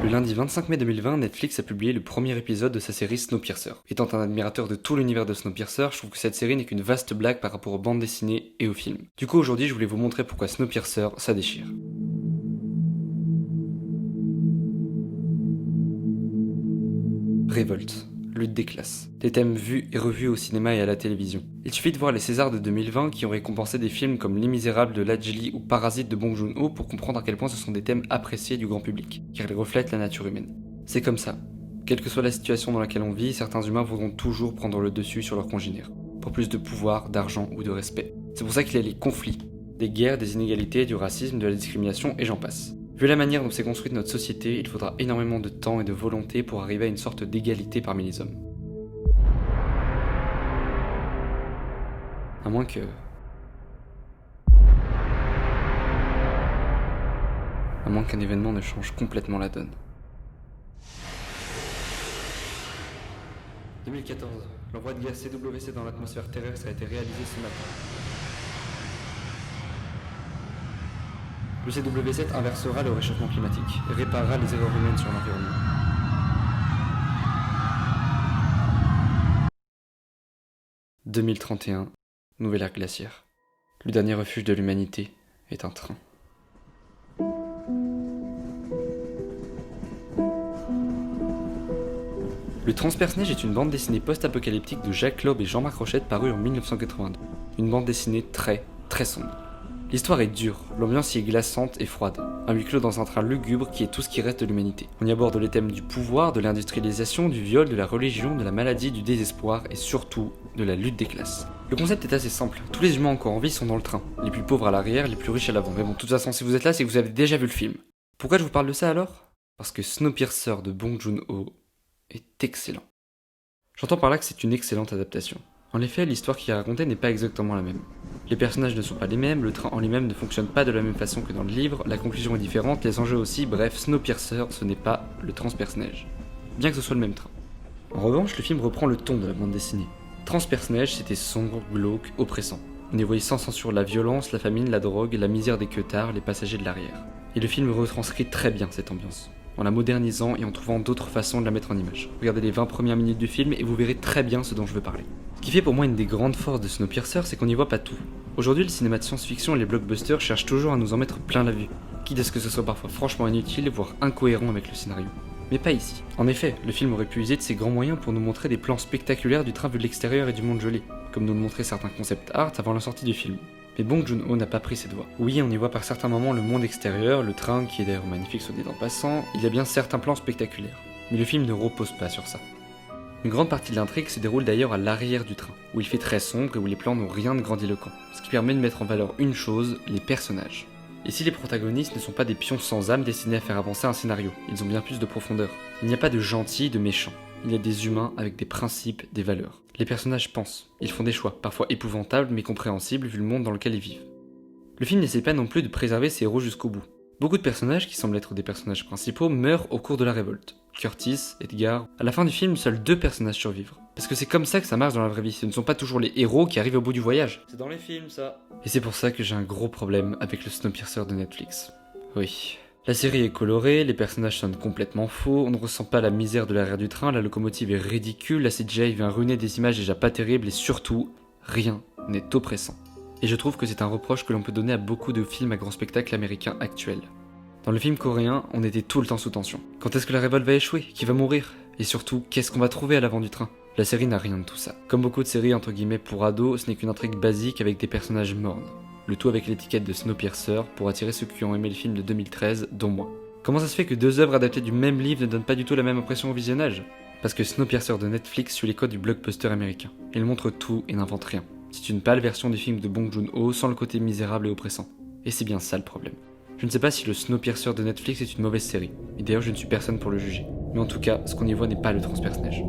Le lundi 25 mai 2020, Netflix a publié le premier épisode de sa série Snowpiercer. Étant un admirateur de tout l'univers de Snowpiercer, je trouve que cette série n'est qu'une vaste blague par rapport aux bandes dessinées et aux films. Du coup aujourd'hui je voulais vous montrer pourquoi Snowpiercer ça déchire. Révolte, lutte des classes, des thèmes vus et revus au cinéma et à la télévision. Il suffit de voir les Césars de 2020 qui ont récompensé des films comme Les Misérables de Ladjli ou Parasite de Bong Joon-ho pour comprendre à quel point ce sont des thèmes appréciés du grand public, car ils reflètent la nature humaine. C'est comme ça. Quelle que soit la situation dans laquelle on vit, certains humains voudront toujours prendre le dessus sur leurs congénères, pour plus de pouvoir, d'argent ou de respect. C'est pour ça qu'il y a les conflits, des guerres, des inégalités, du racisme, de la discrimination et j'en passe. Vu la manière dont s'est construite notre société, il faudra énormément de temps et de volonté pour arriver à une sorte d'égalité parmi les hommes. À moins qu'un événement ne change complètement la donne. 2014, l'envoi de gaz CWC dans l'atmosphère terrestre a été réalisé ce matin. Le CW7 inversera le réchauffement climatique et réparera les erreurs humaines sur l'environnement. « 2031, nouvelle ère glaciaire. Le dernier refuge de l'humanité est un train. » Le Transperce-Neige est une bande dessinée post-apocalyptique de Jacques Loeb et Jean-Marc Rochette parue en 1982. Une bande dessinée très sombre. L'histoire est dure, l'ambiance y est glaçante et froide. Un huis clos dans un train lugubre qui est tout ce qui reste de l'humanité. On y aborde les thèmes du pouvoir, de l'industrialisation, du viol, de la religion, de la maladie, du désespoir et surtout de la lutte des classes. Le concept est assez simple, tous les humains encore en vie sont dans le train. Les plus pauvres à l'arrière, les plus riches à l'avant. Mais bon, de toute façon, si vous êtes là, c'est que vous avez déjà vu le film. Pourquoi je vous parle de ça alors ? Parce que Snowpiercer de Bong Joon-ho est excellent. J'entends par là que c'est une excellente adaptation. En effet, l'histoire qui est racontée n'est pas exactement la même. Les personnages ne sont pas les mêmes, le train en lui-même ne fonctionne pas de la même façon que dans le livre, la conclusion est différente, les enjeux aussi, bref, Snowpiercer, ce n'est pas le Transperce-Neige. Bien que ce soit le même train. En revanche, le film reprend le ton de la bande dessinée. Transperce-Neige, c'était sombre, glauque, oppressant. On y voyait sans censure la violence, la famine, la drogue, la misère des queutards, les passagers de l'arrière. Et le film retranscrit très bien cette ambiance, en la modernisant et en trouvant d'autres façons de la mettre en image. Regardez les 20 premières minutes du film et vous verrez très bien ce dont je veux parler. Ce qui fait pour moi une des grandes forces de Snowpiercer, c'est qu'on n'y voit pas tout. Aujourd'hui, le cinéma de science-fiction et les blockbusters cherchent toujours à nous en mettre plein la vue, quitte à ce que ce soit parfois franchement inutile, voire incohérent avec le scénario. Mais pas ici. En effet, le film aurait pu user de ses grands moyens pour nous montrer des plans spectaculaires du train vu de l'extérieur et du monde gelé, comme nous le montraient certains concept art avant la sortie du film. Mais Bong Joon-ho n'a pas pris cette voie. Oui, on y voit par certains moments le monde extérieur, le train qui est d'ailleurs magnifique soit dit en passant, il y a bien certains plans spectaculaires. Mais le film ne repose pas sur ça. Une grande partie de l'intrigue se déroule d'ailleurs à l'arrière du train, où il fait très sombre et où les plans n'ont rien de grandiloquent, ce qui permet de mettre en valeur une chose, les personnages. Ici, les protagonistes ne sont pas des pions sans âme destinés à faire avancer un scénario, ils ont bien plus de profondeur. Il n'y a pas de gentils, de méchants. Il y a des humains avec des principes, des valeurs. Les personnages pensent, ils font des choix, parfois épouvantables mais compréhensibles vu le monde dans lequel ils vivent. Le film n'essaie pas non plus de préserver ses héros jusqu'au bout. Beaucoup de personnages, qui semblent être des personnages principaux, meurent au cours de la révolte. Curtis, Edgar... À la fin du film, seuls 2 personnages survivent. Parce que c'est comme ça que ça marche dans la vraie vie, ce ne sont pas toujours les héros qui arrivent au bout du voyage. C'est dans les films, ça. Et c'est pour ça que j'ai un gros problème avec le Snowpiercer de Netflix. Oui. La série est colorée, les personnages sonnent complètement faux, on ne ressent pas la misère de l'arrière du train, la locomotive est ridicule, la CGI vient ruiner des images déjà pas terribles et surtout, rien n'est oppressant. Et je trouve que c'est un reproche que l'on peut donner à beaucoup de films à grand spectacle américains actuels. Dans le film coréen, on était tout le temps sous tension. Quand est-ce que la révolte va échouer ? Qui va mourir ? Et surtout, qu'est-ce qu'on va trouver à l'avant du train ? La série n'a rien de tout ça. Comme beaucoup de séries entre guillemets pour ados, ce n'est qu'une intrigue basique avec des personnages mornes. Le tout avec l'étiquette de Snowpiercer pour attirer ceux qui ont aimé le film de 2013, dont moi. Comment ça se fait que 2 œuvres adaptées du même livre ne donnent pas du tout la même impression au visionnage ? Parce que Snowpiercer de Netflix suit les codes du blockbuster américain. Il montre tout et n'invente rien. C'est une pâle version du film de Bong Joon-ho sans le côté misérable et oppressant. Et c'est bien ça le problème. Je ne sais pas si le Snowpiercer de Netflix est une mauvaise série, et d'ailleurs je ne suis personne pour le juger. Mais en tout cas, ce qu'on y voit n'est pas le Transperce-Neige.